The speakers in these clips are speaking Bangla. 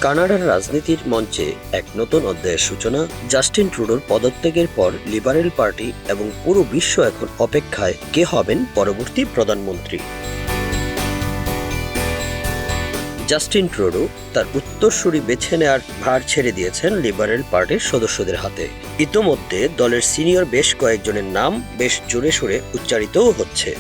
কানাডার রাজনীতির মঞ্চে এক নতুন অধ্যায়ের সূচনা। জাস্টিন ট্রুডোর পদত্যাগের পর লিবারেল পার্টি এবং পুরো বিশ্ব এখন অপেক্ষায় কে হবেন পরবর্তী প্রধানমন্ত্রী। জাস্টিন ট্রুডো তার উত্তরসূরি বেছে নেওয়ার ভার ছেড়ে দিয়েছেন লিবারেল পার্টির সদস্যদের হাতে। ইতোমধ্যে দলের সিনিয়র বেশ কয়েকজনের নাম বেশ জোরে সোরে উচ্চারিতও হচ্ছে।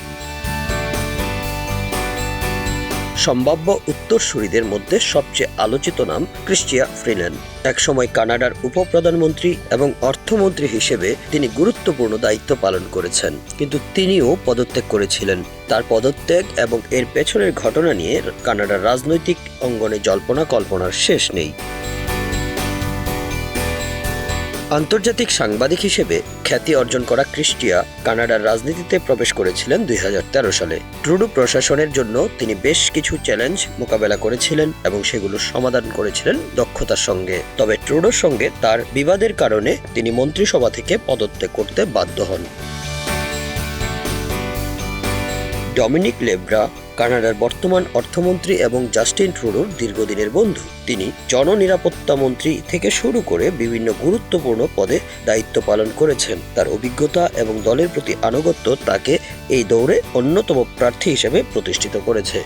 সম্ভাব্য উত্তরসূরিদের মধ্যে সবচেয়ে আলোচিত নাম ক্রিস্টিয়া ফ্রিল্যান্ড। একসময় কানাডার উপপ্রধানমন্ত্রী এবং অর্থমন্ত্রী হিসেবে তিনি গুরুত্বপূর্ণ দায়িত্ব পালন করেছেন, কিন্তু তিনিও পদত্যাগ করেছিলেন। তার পদত্যাগ এবং এর পেছনের ঘটনা নিয়ে কানাডার রাজনৈতিক অঙ্গনে জল্পনা কল্পনার শেষ নেই। আন্তর্জাতিক সাংবাদিক হিসেবে খ্যাতি অর্জন করা ক্রিস্টিয়া কানাডার রাজনীতিতে প্রবেশ করেছিলেন 2013 সালে। ট্রুডো প্রশাসনের জন্য তিনি বেশ কিছু চ্যালেঞ্জ মোকাবেলা করেছিলেন এবং সেগুলো সমাধান করেছিলেন দক্ষতার সঙ্গে। তবে ট্রুডোর সঙ্গে তার বিবাদের কারণে তিনি মন্ত্রিসভা থেকে পদত্যাগ করতে বাধ্য হন। ডমিনিক লেব্রা কানাডার বর্তমান অর্থমন্ত্রী এবং জাস্টিন ট্রুডোর দীর্ঘদিনের বন্ধু। তিনি জননিরাপত্তা মন্ত্রী থেকে শুরু করে বিভিন্ন গুরুত্বপূর্ণ পদে দায়িত্ব পালন করেছেন। তার অভিজ্ঞতা এবং দলের প্রতি আনুগত্য তাকে এই দৌড়ে অন্যতম প্রার্থী হিসেবে প্রতিষ্ঠিত করেছে।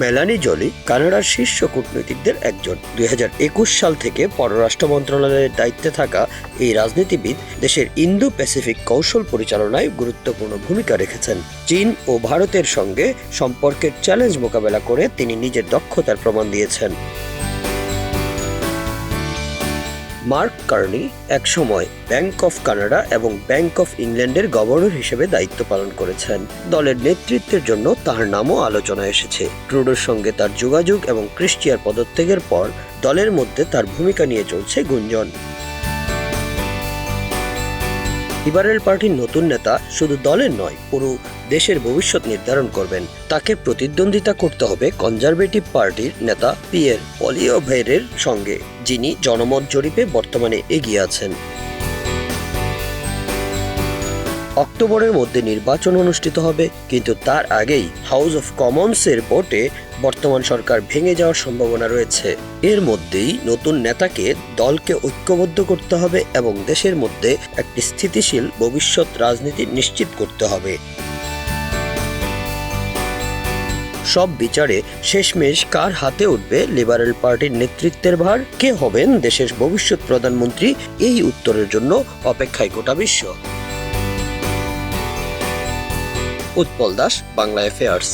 মেলানি জলি কানাডার শীর্ষ কূটনীতিকদের একজন। 2021 সাল থেকে পররাষ্ট্র মন্ত্রণালয়ের দায়িত্বে থাকা এই রাজনীতিবিদ দেশের ইন্দো প্যাসিফিক কৌশল পরিচালনায় গুরুত্বপূর্ণ ভূমিকা রেখেছেন। চীন ও ভারতের সঙ্গে সম্পর্কের চ্যালেঞ্জ মোকাবেলা করে তিনি নিজের দক্ষতার প্রমাণ দিয়েছেন। মার্ক কার্নি একসময় ব্যাংক অফ কানাডা এবং ব্যাংক অফ ইংল্যান্ডের গভর্নর হিসেবে দায়িত্ব পালন করেছেন। দলের নেতৃত্বের জন্য তার নামও আলোচনায় এসেছে। ট্রুডোর সঙ্গে তার যোগাযোগ এবং ক্রিস্টিয়ার পদত্যাগের পর দলের মধ্যে তার ভূমিকা নিয়ে চলছে গুঞ্জন। লিবারেল পার্টির নতুন নেতা শুধু দলের নয়, পুরো দেশের ভবিষ্যৎ নির্ধারণ করবেন। তাকে প্রতিদ্বন্দ্বিতা করতে হবে কনজারভেটিভ পার্টির নেতা পিয়ের পলিওভেরের সঙ্গে, যিনি জনমত জরিপে বর্তমানে এগিয়ে আছেন। অক্টোবরের মধ্যে নির্বাচন অনুষ্ঠিত হবে, কিন্তু তার আগেই হাউস অফ কমন্সের ভোটে বর্তমান সরকার ভেঙে যাওয়ার সম্ভাবনা রয়েছে। এর মধ্যেই নতুন নেতাকে দলকে ঐক্যবদ্ধ করতে হবে এবং দেশের মধ্যে একটি স্থিতিশীল ভবিষ্যৎ রাজনীতি নিশ্চিত করতে হবে। সব বিচারে শেষমেশ কার হাতে উঠবে লিবারেল পার্টির নেতৃত্বের ভার? কে হবেন দেশের ভবিষ্যৎ প্রধানমন্ত্রী? এই উত্তরের জন্য অপেক্ষায় গোটা বিশ্ব। উৎপল দাস, বাংলা অ্যাফেয়ার্স।